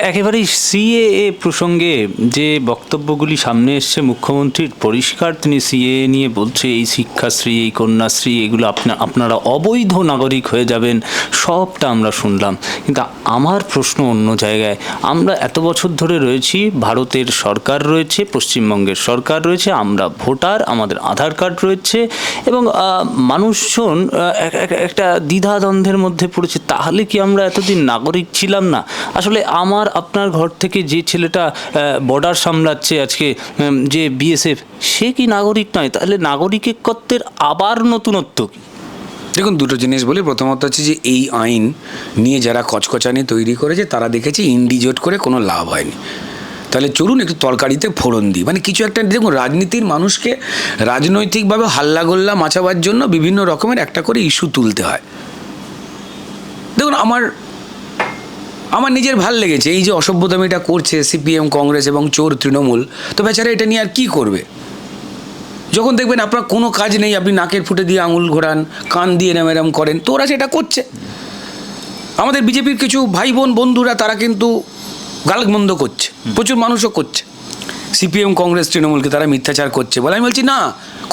একেবারেই সিএএ প্রসঙ্গে যে বক্তব্যগুলি সামনে এসছে মুখ্যমন্ত্রীর, পরিষ্কার তিনি সিএএ নিয়ে বলছে এই শিক্ষাশ্রী, এই কন্যাশ্রী, এগুলো আপনারা অবৈধ নাগরিক হয়ে যাবেন, সবটা আমরা শুনলাম। কিন্তু আমার প্রশ্ন অন্য জায়গায়। আমরা এত বছর ধরে রয়েছি, ভারতের সরকার রয়েছে, পশ্চিমবঙ্গের সরকার রয়েছে, আমরা ভোটার, আমাদের আধার কার্ড রয়েছে, এবং মানুষজন একটা দ্বিধাদ্বন্দ্বের মধ্যে পড়েছে। তাহলে কি আমরা এতদিন নাগরিক ছিলাম না? আসলে আমার আপনার ঘর থেকে যে ছেলেটা বর্ডার সামলাচ্ছে আজকে, যে বিএসএফ, সে কি নাগরিক নয়? তাহলে নাগরিকত্বের আবার নতুনত্ব কি? দেখুন, দুটো জিনিস বলি। প্রথমত হচ্ছে যে এই আইন নিয়ে যারা কচকচানি তৈরি করেছে তারা দেখেছে ইন্ডিজোট করে কোনো লাভ হয়নি। তাহলে চলুন একটু তরকারিতে ফোড়ন দিই, মানে কিছু একটা। দেখুন, রাজনীতির মানুষকে রাজনৈতিকভাবে হাল্লাগোল্লা মাচাবার জন্য বিভিন্ন রকমের একটা করে ইস্যু তুলতে হয়। দেখুন, আমার নিজের ভাল লেগেছে এই যে অসভ্যতামিটা করছে সিপিএম, কংগ্রেস এবং চোর তৃণমূল। তো বেচারা এটা নিয়ে আর কি করবে? যখন দেখবেন আপনার কোনো কাজ নেই, আপনি নাকের ফুটে দিয়ে আঙুল ঘোরান, কান দিয়ে এরম করেন, তো ওরা সেটা করছে। আমাদের বিজেপির কিছু ভাই বোন বন্ধুরা তারা কিন্তু গালমন্দ করছে, প্রচুর মানুষও করছে। সিপিএম, কংগ্রেস, তৃণমূলকে তারা মিথ্যাচার করছে বলে আমি বলছি না,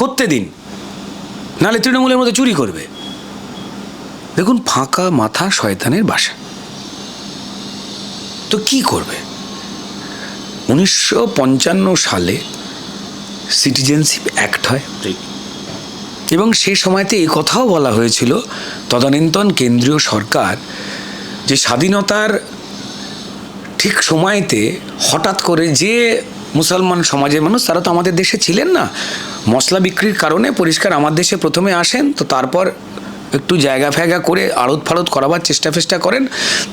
করতে দিন, নাহলে তৃণমূলের মধ্যে চুরি করবে। দেখুন, ফাঁকা মাথা শয়তানের বাসা। তো কি করবে? 1955 সালে সিটিজেনশিপ অ্যাক্ট হয়, এবং সে সময়তে এই কথাও বলা হয়েছিল তদানীন্তন কেন্দ্রীয় সরকার যে স্বাধীনতার ঠিক সময়তে হঠাৎ করে যে মুসলমান সমাজের মানুষ, তারা তো আমাদের দেশে ছিলেন না, মশলা বিক্রির কারণে পরিষ্কার আমার দেশে প্রথমে আসেন, তো তারপর একটু জায়গা ফ্যাগা করে আড়ত ফাড়ত করাবার চেষ্টা করেন।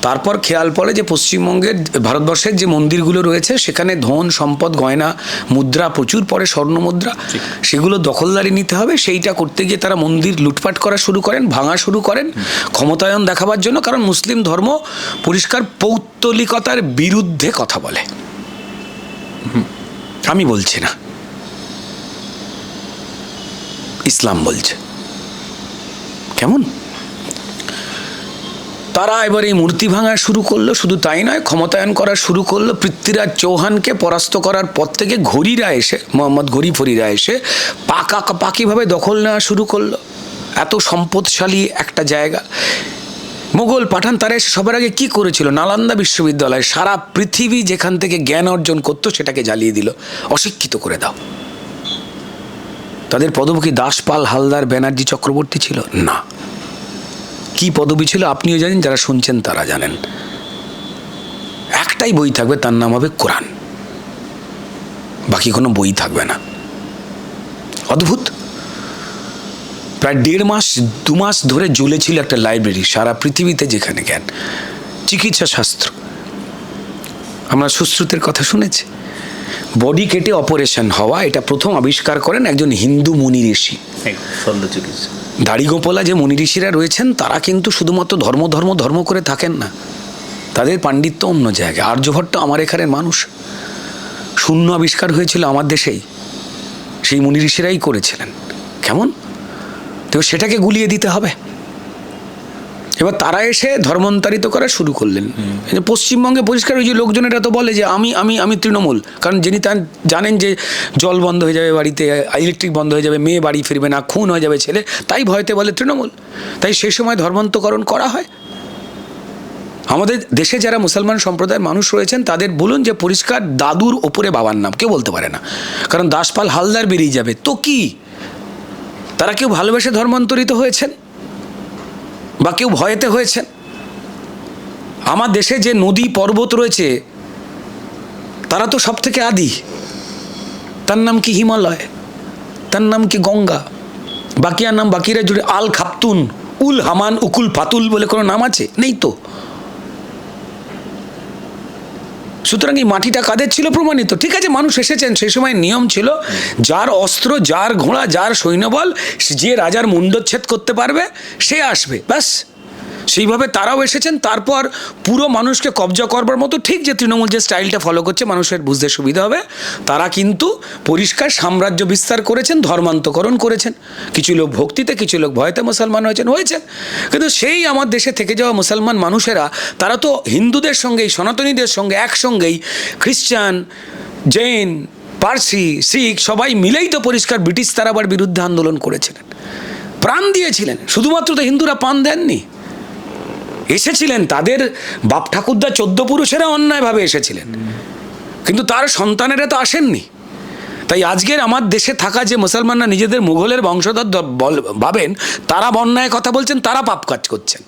তারপর খেয়াল পড়ে যে পশ্চিমবঙ্গের, ভারতবর্ষের যে মন্দিরগুলো রয়েছে সেখানে ধন সম্পদ, গয়না, মুদ্রা প্রচুর পড়ে, স্বর্ণ মুদ্রা, সেগুলো দখলদারি নিতে হবে। সেইটা করতে গিয়ে তারা মন্দির লুটপাট করা শুরু করেন, ভাঙা শুরু করেন, ক্ষমতায়ন দেখাবার জন্য। কারণ মুসলিম ধর্ম পরিষ্কার পৌত্তলিকতার বিরুদ্ধে কথা বলে। আমি বলছি না, ইসলাম বলছে। কেমন তারা এবার এই মূর্তি ভাঙা শুরু করলো। শুধু তাই নয়, ক্ষমতায়ন করা শুরু করলো। পৃথ্বীরাজ চৌহানকে পরাস্ত করার পর থেকে ঘড়িরা এসে, মোহাম্মদ ঘড়িফড়িরা এসে পাকিভাবে দখল নেওয়া শুরু করলো। এত সম্পদশালী একটা জায়গা। মোগল, পাঠান, তারা এসে সবার আগে কি করেছিল? নালন্দা বিশ্ববিদ্যালয়, সারা পৃথিবী যেখান থেকে জ্ঞান অর্জন করতো সেটাকে জ্বালিয়ে দিল, অশিক্ষিত করে দাও। তাদের পদবী কি দাসপাল, হালদার, ব্যানার্জি, চক্রবর্তী ছিল না। কি পদবী ছিল আপনিও জানেন, যারা শুনছেন তারা জানেন। একটাই বই থাকবে, তার নাম হবে কোরআন, বাকি কোনো বই থাকবে না। অদ্ভুত। প্রায় 1.5 মাস 2 মাস ধরে জ্বলেছিল একটা লাইব্রেরি সারা পৃথিবীতে, যেখানে জ্ঞান, চিকিৎসা শাস্ত্র। আমরা সুশ্রুতের কথা শুনেছি। বডি কেটে অপারেশন হওয়া, এটা প্রথম আবিষ্কার করেন একজন হিন্দু মুনি ঋষি। দাড়ি গোপলা যে মুনি ঋষিরা রয়েছেন তারা কিন্তু শুধুমাত্র ধর্ম করে থাকেন না, তাদের পাণ্ডিত্য অন্য জায়গায়। আর্যভট্ট আমার এখানের মানুষ। শূন্য আবিষ্কার হয়েছিল আমার দেশেই, সেই মুনি ঋষিরাই করেছিলেন। কেমন? তো সেটাকে গুলিয়ে দিতে হবে। এবার তারা এসে ধর্মান্তরিত করা শুরু করলেন। পশ্চিমবঙ্গে পরিষ্কার ওই যে লোকজনেরা তো বলে যে আমি তৃণমূল, কারণ যিনি তার জানেন যে জল বন্ধ হয়ে যাবে বাড়িতে, ইলেকট্রিক বন্ধ হয়ে যাবে, মেয়ে বাড়ি ফিরবে না, খুন হয়ে যাবে ছেলে, তাই ভয়তে বলে তৃণমূল। তাই সেই সময় ধর্মান্তকরণ করা হয়। আমাদের দেশে যারা মুসলমান সম্প্রদায়ের মানুষ রয়েছেন তাদের বলুন যে পরিষ্কার দাদুর ওপরে বাবার নাম কেউ বলতে পারে না, কারণ দাসপাল, হালদার বেরিয়ে যাবে। তো কি তারা কেউ ভালোবেসে ধর্মান্তরিত হয়েছেন বা কেউ ভয়েতে হয়েছেন? আমার দেশে যে নদী পর্বত রয়েছে তারা তো সব থেকে আদি। তার নাম কি হিমালয়, তার নাম কি গঙ্গা, বাকিয়ার নাম বাকিরা জুড়ে আল খাপতুন, উল হামান, উকুল পাতুল বলে কোনো নাম আছে? নেই তো। সুতরাং এই মাটিটা কাদের ছিল প্রমাণিত। ঠিক আছে, মানুষ এসেছেন, সেই সময় নিয়ম ছিল যার অস্ত্র, যার ঘোড়া, যার সৈন্যবল, যে রাজার মুণ্ডচ্ছেদ করতে পারবে সে আসবে, ব্যাস। সেইভাবে তারাও এসেছেন। তারপর পুরো মানুষকে কবজা করবার মতো, ঠিক যে তৃণমূল যে স্টাইলটা ফলো করছে মানুষের বুঝতে সুবিধা হবে, তারা কিন্তু পরিষ্কার সাম্রাজ্য বিস্তার করেছেন, ধর্মান্তকরণ করেছেন। কিছু লোক ভক্তিতে, কিছু লোক ভয়তে মুসলমান হয়েছেন। কিন্তু সেই আমার দেশে থেকে যাওয়া মুসলমান মানুষেরা, তারা তো হিন্দুদের সঙ্গেই, সনাতনীদের সঙ্গে একসঙ্গেই, খ্রিস্টান, জৈন, পার্সি, শিখ সবাই মিলেই তো পরিষ্কার ব্রিটিশ তারাবার বিরুদ্ধে আন্দোলন করেছিলেন, প্রাণ দিয়েছিলেন। শুধুমাত্র তো হিন্দুরা প্রাণ দেননি, এসেছিলেন তাদের বাপ ঠাকুরদা 14 পুরুষেরা অন্যায়ভাবে এসেছিলেন, কিন্তু তার সন্তানেরা তো আসেননি। তাই আজকের আমার দেশে থাকা যে মুসলমানরা নিজেদের মুঘলের বংশধর ভাবেন, তারা অন্যায় কথা বলছেন, তারা পাপ কাজ করছেন।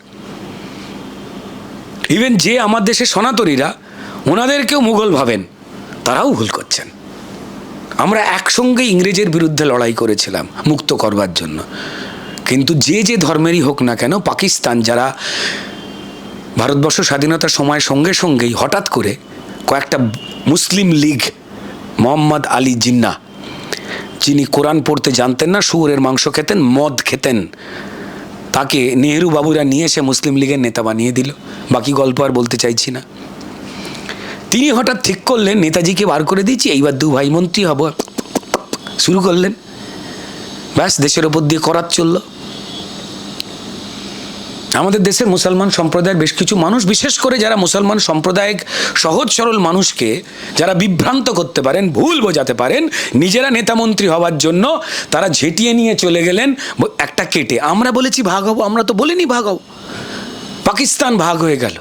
ইভেন যে আমার দেশে সনাতনীরা, ওনাদেরকেও মুঘল ভাবেন, তারাও ভুল করছেন। আমরা একসঙ্গে ইংরেজের বিরুদ্ধে লড়াই করেছিলাম মুক্ত করবার জন্য। কিন্তু যে ধর্মেরই হোক না কেন, পাকিস্তান যারা ভারতবর্ষ স্বাধীনতার সময় সঙ্গে সঙ্গেই হঠাৎ করে কয়েকটা মুসলিম লীগ, মোহাম্মদ আলী জিন্নাহ, যিনি কোরআন পড়তে জানতেন না, শুয়োরের মাংস খেতেন, মদ খেতেন, তাকে নেহেরু বাবুরা নিয়ে এসে মুসলিম লীগের নেতা বানিয়ে দিল। বাকি গল্প আর বলতে চাইছি না। তিনি হঠাৎ ঠিক করলেন নেতাজিকে বার করে দিয়েছি, এইবার 2 ভাই মন্ত্রী হব, শুরু করলেন। ব্যাস, দেশের ওপর দিয়ে করাত চলল। আমাদের দেশের মুসলমান সম্প্রদায়ের বেশ কিছু মানুষ, বিশেষ করে যারা মুসলমান সম্প্রদায়ের সহজ সরল মানুষকে যারা বিভ্রান্ত করতে পারেন, ভুল বোঝাতে পারেন, নিজেরা নেতামন্ত্রী হওয়ার জন্য তারা ঝেঁটিয়ে নিয়ে চলে গেলেন একটা কেটে। আমরা বলেছি ভাগ হব, আমরা তো বলিনি ভাগ হব। পাকিস্তান ভাগ হয়ে গেল।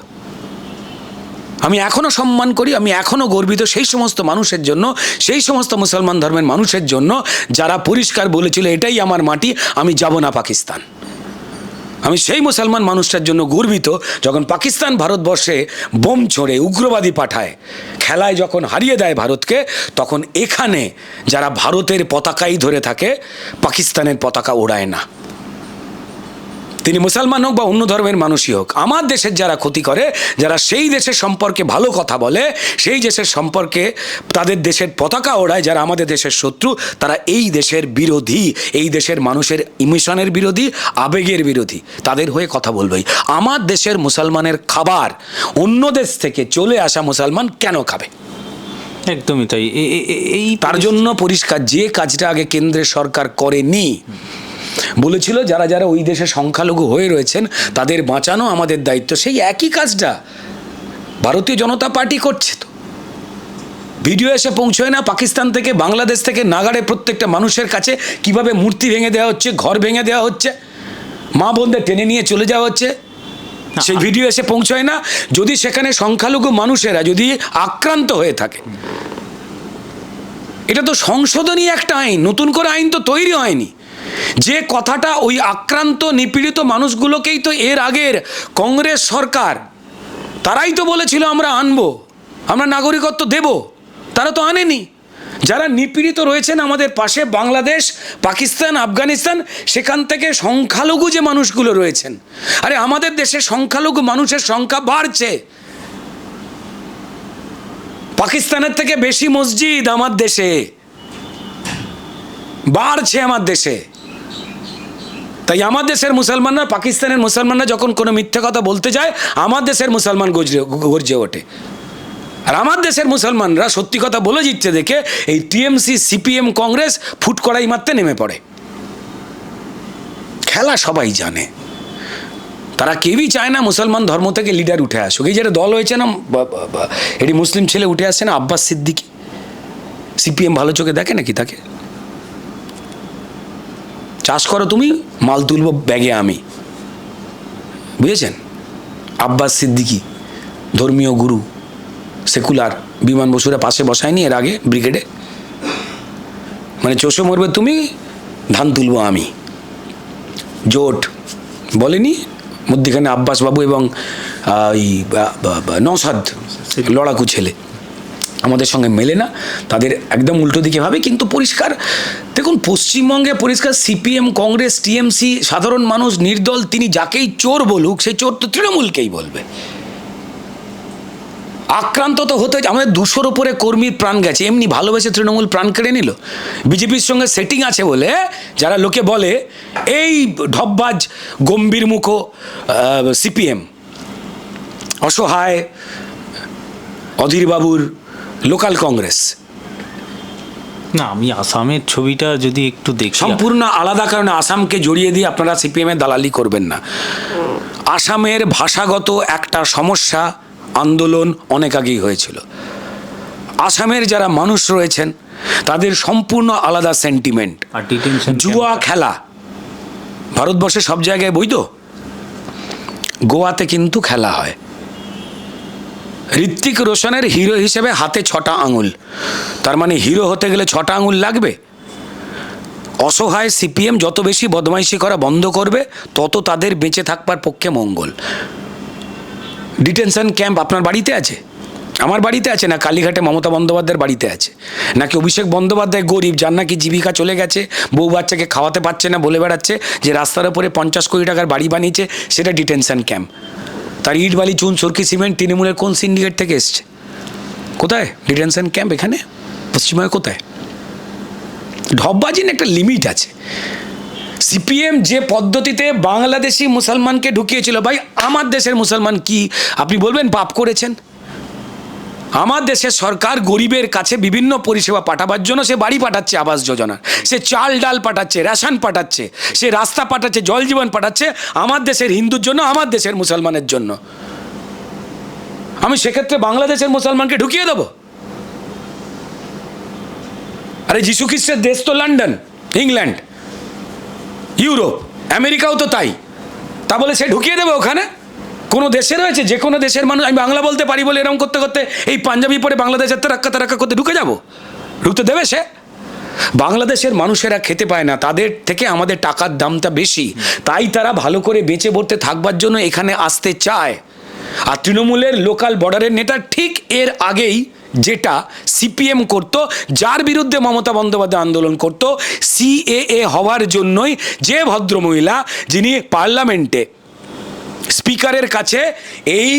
আমি এখনও সম্মান করি, আমি এখনও গর্বিত সেই সমস্ত মানুষের জন্য, সেই সমস্ত মুসলমান ধর্মের মানুষের জন্য যারা পরিষ্কার বলেছিল এটাই আমার মাটি, আমি যাব না পাকিস্তান। আমি সেই মুসলমান মানুষটার জন্য গর্বিত, যখন পাকিস্তান ভারতবর্ষে বোম ছোড়ে, উগ্রবাদী পাঠায়, খেলায় যখন হারিয়ে দেয় ভারতকে, তখন এখানে যারা ভারতের পতাকাই ধরে থাকে, পাকিস্তানের পতাকা ওড়ায় না। তিনি মুসলমান হোক বা অন্য ধর্মের মানুষই হোক, আমার দেশের যারা ক্ষতি করে, যারা সেই দেশের সম্পর্কে ভালো কথা বলে, সেই দেশের সম্পর্কে তাদের দেশের পতাকা ওড়ায়, যারা আমাদের দেশের শত্রু, তারা এই দেশের বিরোধী, এই দেশের মানুষের ইমোশনের বিরোধী, আবেগের বিরোধী। তাদের হয়ে কথা বলবেই। আমার দেশের মুসলমানের খাবার অন্য দেশ থেকে চলে আসা মুসলমান কেন খাবে? একদমই তাই। এই তার জন্য পরিষ্কার যে কাজটা আগে কেন্দ্রের সরকার করেনি, বলেছিল যারা যারা ওই দেশে সংখ্যালঘু হয়ে রয়েছেন তাদের বাঁচানো আমাদের দায়িত্ব, সেই একই কাজটা ভারতীয় জনতা পার্টি করছে। তো ভিডিও এসে পৌঁছয় না পাকিস্তান থেকে, বাংলাদেশ থেকে নাগাড়ে প্রত্যেকটা মানুষের কাছে কিভাবে মূর্তি ভেঙে দেওয়া হচ্ছে, ঘর ভেঙে দেওয়া হচ্ছে, মা বোনদের টেনে নিয়ে চলে যাওয়া হচ্ছে, সেই ভিডিও এসে পৌঁছয় না। যদি সেখানে সংখ্যালঘু মানুষেরা যদি আক্রান্ত হয়ে থাকে, এটা তো সংশোধনী একটা আইন, নতুন করে আইন তো তৈরি হয়নি। যে কথাটা ওই আক্রান্ত নিপীড়িত মানুষগুলোকেই তো এর আগের কংগ্রেস সরকার, তারাই তো বলেছিল আমরা আনবো, আমরা নাগরিকত্ব দেব, তারা তো আনেনি। যারা নিপীড়িত রয়েছেন আমাদের পাশে, বাংলাদেশ, পাকিস্তান, আফগানিস্তান, সেখান থেকে সংখ্যালঘু যে মানুষগুলো রয়েছেন, আরে আমাদের দেশে সংখ্যালঘু মানুষের সংখ্যা বাড়ছে। পাকিস্তানের থেকে বেশি মসজিদ আমার দেশে বাড়ছে, আমার দেশে। তাই আমার দেশের মুসলমানরা, পাকিস্তানের মুসলমানরা যখন কোনো মিথ্যে কথা বলতে যায়, আমার দেশের মুসলমান গর্জে ওঠে। আর আমার দেশের মুসলমানরা সত্যি কথা বলে জিতছে দেখে এই টিএমসি, সিপিএম, কংগ্রেস ফুট কড়াই মারতে নেমে পড়ে। খেলা সবাই জানে, তারা কেউই চায় না মুসলমান ধর্ম থেকে লিডার উঠে আসুক। এই যেটা দল হয়েছে না, এটি মুসলিম ছেলে উঠে আসছে না, আব্বাস সিদ্দিকি, সিপিএম ভালো চোখে দেখে নাকি তাকে? চাষ করো তুমি, মাল তুলবো ব্যাগে আমি, বুঝেছেন? আব্বাস সিদ্দিকি ধর্মীয় গুরু, সেকুলার, বিমান বসুরা পাশে বসায়নি এর আগে ব্রিগেডে? মানে চষে মরবে তুমি, ধান তুলবো আমি, জোট বলেনি? মধ্যখানে আব্বাস বাবু এবং নওশাদ, লড়াকু ছেলে, আমাদের সঙ্গে মেলে না, তাদের একদম উল্টো দিকে ভাবে। কিন্তু পরিষ্কার দেখুন, পশ্চিমবঙ্গে পরিষ্কার সিপিএম, কংগ্রেস, টিএমসি, সাধারণ মানুষ, নির্দল, তিনি যাকেই চোর বলুক, সেই চোর তো তৃণমূলকেই বলবে। আক্রান্ত তো হতে, আমাদের 200-র উপরে কর্মীর প্রাণ গেছে, এমনি ভালোবেসে তৃণমূল প্রাণ কেড়ে নিল। বিজেপির সঙ্গে সেটিং আছে বলে যারা লোকে বলে এই ঢপবাজ গম্ভীর মুখো সিপিএম, অসহায় অধীরবাবুর লোকাল কংগ্রেস, না আমি আসামের ছবিটা যদি একটু দেখি, সম্পূর্ণ আলাদা কারণে আসামকে জড়িয়ে দিয়ে আপনারা সিপিএমের দালালি করবেন না। আসামের ভাষাগত একটা সমস্যা, আন্দোলন অনেক আগেই হয়েছিল। আসামের যারা মানুষ রয়েছেন তাদের সম্পূর্ণ আলাদা সেন্টিমেন্ট। আর ডিটেনশন জুয়া খেলা ভারতবর্ষে সব জায়গায় বৈধ, গোয়াতে কিন্তু খেলা হয়। ঋত্বিক রোশনের হিরো হিসেবে হাতে 6টা আঙুল, তার মানে হিরো হতে গেলে 6টা আঙুল লাগবে। অসহায় সিপিএম যত বেশি বদমাইশি করা বন্ধ করবে তত তাদের বেঁচে থাকবার পক্ষে মঙ্গল। ডিটেনশন ক্যাম্প আপনার বাড়িতে আছে, আমার বাড়িতে আছে, না কালীঘাটে মমতা বন্দ্যোপাধ্যায়ের বাড়িতে আছে, নাকি অভিষেক বন্দ্যোপাধ্যায় গরিব যার নাকি জীবিকা চলে গেছে, বউ বাচ্চাকে খাওয়াতে পারছে না বলে বেড়াচ্ছে যে রাস্তার উপরে 50 কোটি টাকার বাড়ি বানিয়েছে, সেটা ডিটেনশন ক্যাম্প। তার ইট বালি চুন সরকি সিমেন্ট তৃণমূলের কোন সিন্ডিকেট থেকে এসছে? কোথায় ডিটেনশন ক্যাম্প? এখানে পশ্চিমবঙ্গে কোথায়? ঢপবাজির একটা লিমিট আছে। সিপিএম যে পদ্ধতিতে বাংলাদেশি মুসলমানকে ঢুকিয়েছিল, ভাই আমার দেশের মুসলমান কি আপনি বলবেন পাপ করেছেন? আমার দেশের সরকার গরিবের কাছে বিভিন্ন পরিষেবা পাঠাবার জন্য সে বাড়ি পাঠাচ্ছে, আবাস যোজনা, সে চাল ডাল পাঠাচ্ছে, রেশন পাঠাচ্ছে, সে রাস্তা পাঠাচ্ছে, জল জীবন পাঠাচ্ছে আমার দেশের হিন্দুর জন্য, আমার দেশের মুসলমানের জন্য। আমি সেক্ষেত্রে বাংলাদেশের মুসলমানকে ঢুকিয়ে দেবো? আরে যিশু খ্রিস্টের দেশ তো লন্ডন, ইংল্যান্ড, ইউরোপ, আমেরিকাও তো তাই। তা বলে সে ঢুকিয়ে দেবে ওখানে? কোনো দেশে রয়েছে যে কোনো দেশের মানুষ আমি বাংলা বলতে পারি বলে এরকম করতে করতে এই পাঞ্জাবি পরে বাংলাদেশের তারাক্কা করতে ঢুকে যাব? ঢুকতে দেবে সে? বাংলাদেশের মানুষেরা খেতে পায় না, তাদের থেকে আমাদের টাকার দামটা বেশি, তাই তারা ভালো করে বেঁচে পড়তে থাকবার জন্য এখানে আসতে চায়। আর তৃণমূলের লোকাল বর্ডারের নেতা ঠিক এর আগেই যেটা সিপিএম করত, যার বিরুদ্ধে মমতা বন্দ্যোপাধ্যায় আন্দোলন করত, সিএএ হওয়ার জন্যই যে ভদ্রমহিলা যিনি পার্লামেন্টে স্পিকারের কাছে এই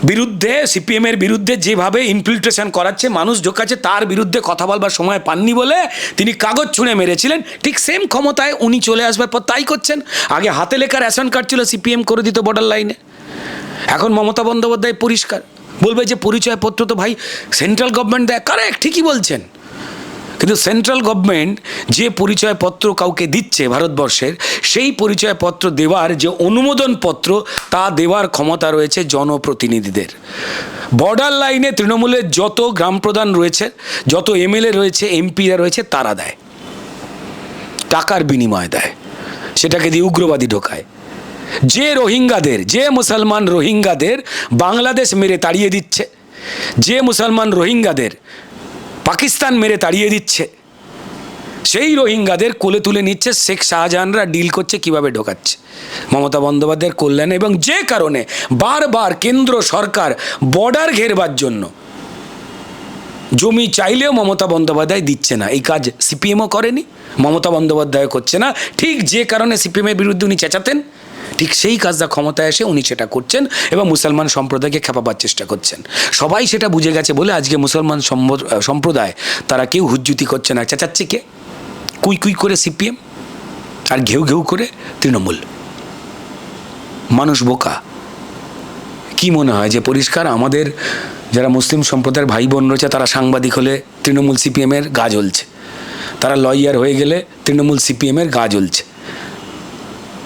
বিরুদ্ধে সিপিএমের বিরুদ্ধে যেভাবে ইনফিল্ট্রেশন করাচ্ছে, মানুষ ঢোকাচ্ছে, তার বিরুদ্ধে কথা বলবার সময় পাননি বলে তিনি কাগজ ছুঁড়ে মেরেছিলেন, ঠিক সেম ক্ষমতায় উনি চলে আসবার পর তাই করছেন। আগে হাতে লেখা রেশন কার্ড ছিল, সিপিএম করে দিত বর্ডার লাইনে। এখন মমতা বন্দ্যোপাধ্যায় পরিষ্কার বলবে যে পরিচয়পত্র তো ভাই সেন্ট্রাল গভর্নমেন্ট দেয়। কারেক্ট, ঠিকই বলছেন, কিন্তু সেন্ট্রাল গভর্নমেন্ট যে পরিচয়পত্র কাউকে দিচ্ছে ভারতবর্ষের, সেই পরিচয়পত্র দেওয়ার যে অনুমোদনপত্র তা দেওয়ার ক্ষমতা রয়েছে জনপ্রতিনিধিদের। বর্ডার লাইনে তৃণমূলের যত গ্রাম প্রধান রয়েছে, যত এমএলএ রয়েছে, এমপিরা রয়েছে, তারা দেয়, টাকার বিনিময় দেয়, সেটাকে দিয়ে উগ্রবাদী ঢোকায়। যে রোহিঙ্গাদের, যে মুসলমান রোহিঙ্গাদের বাংলাদেশ মেরে তাড়িয়ে দিচ্ছে, যে মুসলমান রোহিঙ্গাদের পাকিস্তান মেরে তাড়িয়ে দিচ্ছে, সেই রোহিঙ্গাদের কোলে তুলে নিচ্ছে শেখ শাহজাহানরা, ডিল করছে কিভাবে ঢোকাচ্ছে মমতা বন্দ্যোপাধ্যায়ের কল্যাণে। এবং যে কারণে বারবার কেন্দ্র সরকার বর্ডার ঘেরবার জন্য জমি চাইলেও মমতা বন্দ্যোপাধ্যায় দিচ্ছে না। এই কাজ সিপিএমও করেনি, মমতা বন্দ্যোপাধ্যায় করছে না। ঠিক যে কারণে সিপিএমের বিরুদ্ধে উনি চেঁচাতেন, ঠিক সেই কাজটা ক্ষমতায় এসে উনি সেটা করছেন এবং মুসলমান সম্প্রদায়কে খেপাবার চেষ্টা করছেন। সবাই সেটা বুঝে গেছে বলে আজকে মুসলমান সম্প্রদায় তারা কেউ হুজ্জুতি করছে না। চেঁচাচ্ছে কে? কুই কুই করে সিপিএম আর ঘেউ ঘেউ করে তৃণমূল। মানুষ বোকা। কি মনে হয় যে পরিষ্কার আমাদের যারা মুসলিম সম্প্রদায়ের ভাই বোন রয়েছে তারা সাংবাদিক হলে তৃণমূল সিপিএমের গা জ্বলছে, তারা লয়ার হয়ে গেলে তৃণমূল সিপিএমের গা জ্বলছে,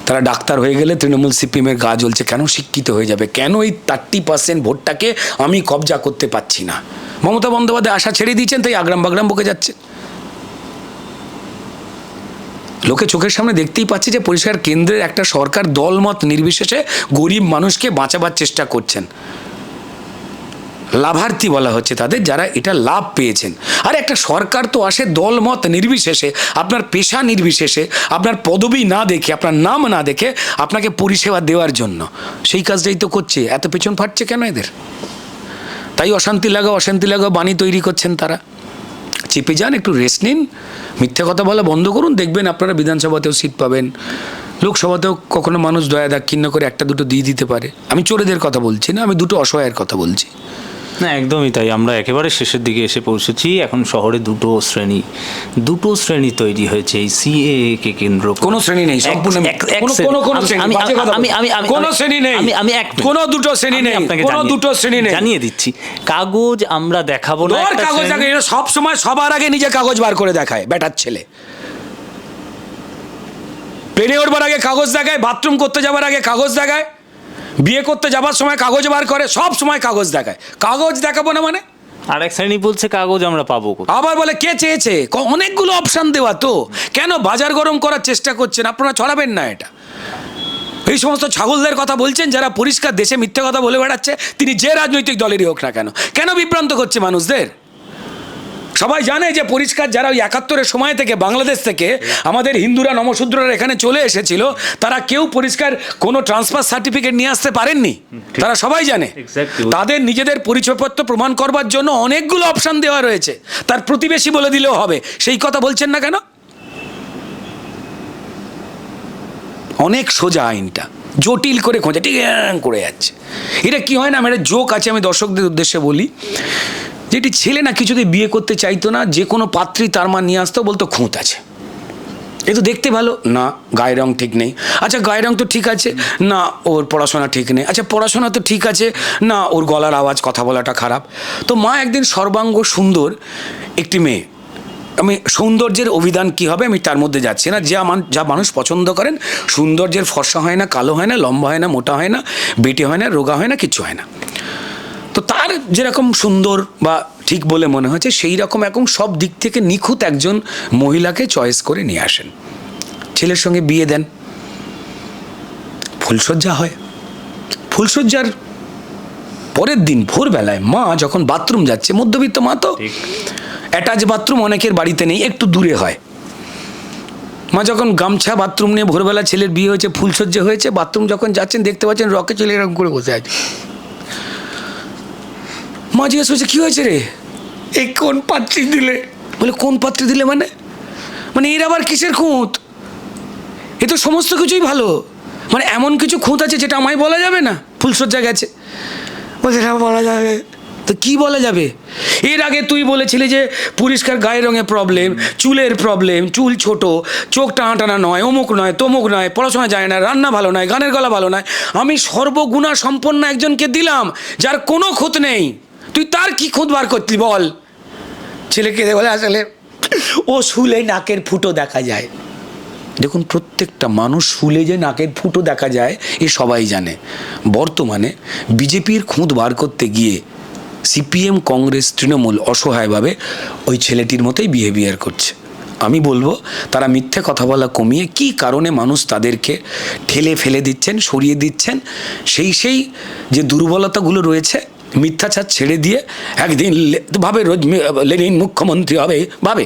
তারা ডাক্তার হয়ে গেলে তৃণমূল সিপিএমের গা জ্বলছে? কেন শিক্ষিত হয়ে যাবে? কেন এই 30% ভোটটাকে আমি কবজা করতে পারছি না? মমতা বন্দ্যোপাধ্যায় আশা ছেড়ে দিয়েছেন, তাই আগ্রাম বাগ্রাম বকে যাচ্ছে। লোকে চোখের সামনে দেখতেই পাচ্ছে যে পরিষ্কার কেন্দ্রের একটা সরকার দলমত নির্বিশেষে গরিব মানুষকে বাঁচাবার চেষ্টা করছেন। লাভার্থী বলা হচ্ছে তাদের, যারা এটা লাভ পেয়েছেন। আর একটা সরকার তো আসে দলমত নির্বিশেষে, আপনার পেশা নির্বিশেষে, আপনার পদবি না দেখে, আপনার নাম না দেখে আপনাকে পরিষেবা দেওয়ার জন্য। সেই কাজটাই তো করছে। এত পেছন ফাটছে কেন এদের? তাই অশান্তি লাগাও বাণী তৈরি করছেন তারা। চেপে যান, একটু রেস্ট নিন, মিথ্যে কথা বলা বন্ধ করুন, দেখবেন আপনারা বিধানসভাতেও সিট পাবেন, লোকসভাতেও কখনো মানুষ দয়া দাক্ষিণ্য করে একটা দুটো দিয়ে দিতে পারে। আমি চোরেদের কথা বলছি না, আমি দুটো অসহায়ের কথা বলছি। না, একদমই তাই। আমরা একেবারে শেষের দিকে এসে পৌঁছেছি। এখন শহরে দুটো শ্রেণী তৈরি হয়েছে এই সিএএ কে কেন্দ্র করে। কোনো শ্রেণী নেই, সম্পূর্ণ কোনো শ্রেণী, বাজে কথা বলছো। কোনো শ্রেণী নেই, কোনো দুটো শ্রেণী নেই, কোনো দুটো শ্রেণী নেই। জানিয়ে দিচ্ছি, কাগজ আমরা দেখাবো না। তোর কাগজ দেখায়, সব সময় সবার আগে নিজে কাগজ বার করে দেখায় বেটার ছেলে। প্লেনে ওঠবার আগে কাগজ দেখায়, বাথরুম করতে যাবার আগে কাগজ দেখায়, বিয়ে করতে যাবার সময় কাগজ বার করে, সব সময় কাগজ দেখায়। কাগজ দেখাবো না মানে? আর এক শ্রেণী বলছে কাগজ আমরা পাবো কোথায়? আবার বলে কে চেয়েছে? অনেকগুলো অপশন দেওয়া তো, কেন বাজার গরম করার চেষ্টা করছেন? আপনারা ছড়াবেন না এটা। এই সমস্ত ছাগলদের কথা বলছেন যারা পরিষ্কার দেশে মিথ্যে কথা বলে বেড়াচ্ছে, তিনি যে রাজনৈতিক দলেরই হোক না কেন, কেন বিভ্রান্ত করছে মানুষদের? সবাই জানে যে পরিষ্কার যারা ওই ৭১-এর সময় থেকে বাংলাদেশ থেকে আমাদের হিন্দুরা নমশূদ্ররা এখানে চলে এসেছিল, তারা কেউ পরিষ্কার কোনো ট্রান্সফার সার্টিফিকেট নিয়ে আসতে পারেননি। তারা সবাই জানে। তাদের নিজেদের পরিচয়পত্র প্রমাণ করবার জন্য অনেকগুলো অপশন দেওয়া রয়েছে, তার প্রতিবেশী বলে দিলেও হবে। সেই কথা বলছেন না কেন? অনেক সোজা আইনটা, জটিল করে খোঁজা ঠিক করে যাচ্ছে। এটা কি হয় না, আমার জোক আছে, আমি দর্শকদের উদ্দেশ্যে বলি। যেটি ছেলে না কিছুতেই বিয়ে করতে চাইতো না, যে কোনো পাত্রী তার মা নিয়ে আসতো, বলতো খুঁত আছে, এ তো দেখতে ভালো না, গায়ের রং ঠিক নেই। আচ্ছা গায়ের রং তো ঠিক আছে না, ওর পড়াশোনা ঠিক নেই। আচ্ছা পড়াশোনা তো ঠিক আছে না, ওর গলার আওয়াজ, কথা বলাটা খারাপ। তো মা একদিন সর্বাঙ্গ সুন্দর একটি মেয়ে, আমি সৌন্দর্যের অভিধান কী হবে আমি তার মধ্যে যাচ্ছি না, যা মানুষ পছন্দ করেন, সৌন্দর্যের ফর্সা হয় না, কালো হয় না, লম্বা হয় না, মোটা হয় না, বেটে হয় না, রোগা হয় না, কিচ্ছু হয় না। তো তার যেরকম সুন্দর বা ঠিক বলে মনে হয়েছে, সেই রকম এখন সব দিক থেকে নিখুঁত একজন মহিলাকে চয়েস করে নিয়ে আসেন, ছেলের সঙ্গে বিয়ে দেন। ফুলশয্যা হয়, ফুলশয্যার পরের দিন ভোরবেলায় মা যখন বাথরুম যাচ্ছে, মধ্যবিত্ত মা তো, অ্যাটাচ বাথরুম অনেকের বাড়িতে নেই, একটু দূরে হয়। মা যখন গামছা বাথরুম নিয়ে ভোরবেলা, ছেলের বিয়ে হয়েছে, ফুলশয্যা হয়েছে, বাথরুম যখন যাচ্ছেন দেখতে পাচ্ছেন রকে ছেলে এরকম করে বসে আছে। মা জিজ্ঞেস করছে কী হয়েছে রে, এই কোন পাত্রী দিলে? বলে কোন পাত্রী দিলে মানে এর আবার কিসের খুঁত? এ তো সমস্ত কিছুই ভালো, মানে এমন কিছু খুঁত আছে যেটা আমায় বলা যাবে না? ফুলশয্যা গেছে, বলছে না বলা যাবে। তো কি বলা যাবে? এর আগে তুই বলেছিলি যে পরিষ্কার গায়ের রঙের প্রবলেম, চুলের প্রবলেম, চুল ছোট, চোখ টানা নয়, অমুক নয়, তমুক নয়, পড়াশোনা যায় না, রান্না ভালো নয়, গানের গলা ভালো নয়। আমি সর্বগুণা সম্পন্ন একজনকে দিলাম যার কোনো খুঁত নেই, তুই তার কি খুঁত বার করতি বল? ছেলেকে বলে আসলে ও শুলে নাকের ফুটো দেখা যায়। দেখুন প্রত্যেকটা মানুষ শুলে যে নাকের ফুটো দেখা যায় এ সবাই জানে। বর্তমানে বিজেপির খুঁত বার করতে গিয়ে সিপিএম, কংগ্রেস, তৃণমূল অসহায়ভাবে ওই ছেলেটির মতোই বিহেভিয়ার করছে। আমি বলবো তারা মিথ্যে কথা বলা কমিয়ে কী কারণে মানুষ তাদেরকে ঠেলে ফেলে দিচ্ছেন, সরিয়ে দিচ্ছেন, সেই যে দুর্বলতাগুলো রয়েছে মিথ্যাচার ছেড়ে দিয়ে একদিন ভাবে রোজ লেনিন মুখ্যমন্ত্রী হবে, ভাবে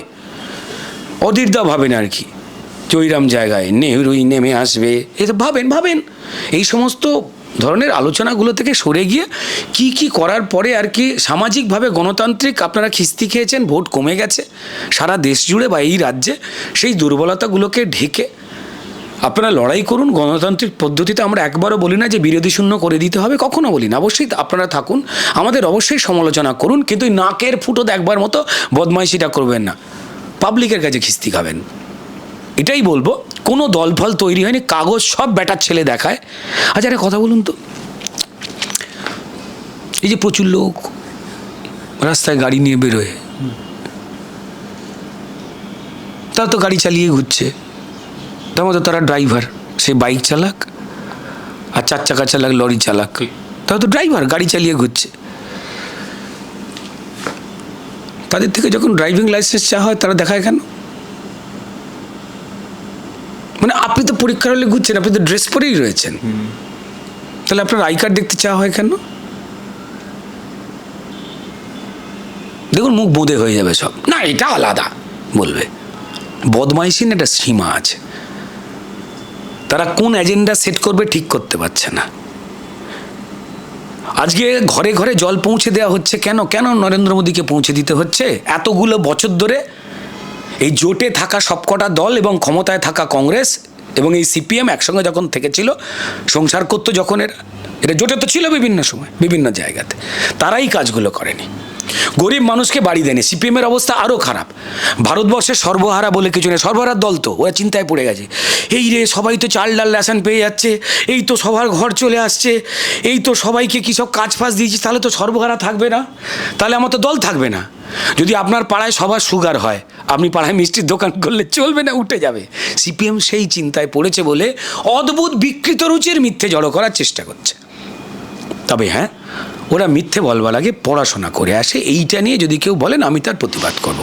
অধীরদা ভাবেন আর কি, জয়রাম জায়গায় নেহরুই নেমে আসবে, এ তো ভাবেন। এই সমস্ত ধরনের আলোচনাগুলো থেকে সরে গিয়ে কি করার পরে আর কি সামাজিকভাবে গণতান্ত্রিক আপনারা খিস্তি খেয়েছেন, ভোট কমে গেছে সারা দেশ জুড়ে বা এই রাজ্যে, সেই দুর্বলতাগুলোকে ঢেকে আপনারা লড়াই করুন গণতান্ত্রিক পদ্ধতিতে। আমরা একবারও বলি না যে বিরোধী শূন্য করে দিতে হবে, কখনো বলি না। অবশ্যই আপনারা থাকুন, আমাদের অবশ্যই সমালোচনা করুন, কিন্তু নাকের ফুটো দেখবার মতো বদমাইশিটা করবেন না, পাবলিকের কাছে খিস্তি খাবেন। এটাই বলবো, কোনো দলফল তৈরি হয়নি, কাগজ সব বেটার ছেলে দেখায়। আচ্ছা একটা কথা বলুন তো, এই যে প্রচুর লোক রাস্তায় গাড়ি নিয়ে বেরোয়, তারা তো গাড়ি চালিয়ে ঘুরছে, তার মধ্যে তারা ড্রাইভার, সে বাইক চালাক আর 4 চাকা চালাক, লরি চালাক, তারা তো ড্রাইভার, গাড়ি চালিয়ে ঘুরছে। তাদের থেকে যখন ড্রাইভিং লাইসেন্স চাওয়া হয় তারা দেখায় কেন? মানে আপনি তো পরীক্ষার হলে ঘুরছেন, আপনি তো ড্রেস পরেই রয়েছেন, তাহলে আপনার আই কার্ড দেখতে চাওয়া হয় কেন? দেখুন মুখ বোঁদে হয়ে যাবে সব, না এটা আলাদা বলবে। বদমাইশির একটা সীমা আছে, তারা কোন এজেন্ডা সেট করবে ঠিক করতে পারছে না। আজকে ঘরে ঘরে জল পৌঁছে দেওয়া হচ্ছে কেন নরেন্দ্র মোদীকে পৌঁছে দিতে হচ্ছে? এতগুলো বছর ধরে এই জোটে থাকা সবকটা দল এবং ক্ষমতায় থাকা কংগ্রেস এবং এই সিপিএম একসঙ্গে যখন থেকেছিল, সংসার করতো যখন এরা জোটে তো ছিল বিভিন্ন সময় বিভিন্ন জায়গাতে, তারাই কাজগুলো করেনি। গরিব মানুষকে বাড়ি দেয়নি। সিপিএমের অবস্থা আরও খারাপ। ভারতবর্ষে সর্বহারা বলে কিছু নেই, সর্বহারার দল তো, ওরা চিন্তায় পড়ে গেছে। এই রে, সবাই তো চাল ডাল রেশন পেয়ে যাচ্ছে, এই তো সবার ঘর চলে আসছে, এই তো সবাইকে কী সব কাজ ফাজ দিয়েছি, তাহলে তো সর্বহারা থাকবে না, তাহলে আমার তো দল থাকবে না। যদি আপনার পাড়ায় সবার সুগার হয়, আপনি পাড়ায় মিষ্টির দোকান করলে চলবে না, উঠে যাবে। সিপিএম সেই চিন্তায় পড়েছে বলে অদ্ভুত বিকৃত রুচির মিথ্যে জড়ো করার চেষ্টা করছে। তবে হ্যাঁ, ওরা মিথ্যে বলবার আগে পড়াশোনা করে আসে। এইটা নিয়ে যদি কেউ বলেন, আমি তার প্রতিবাদ করব।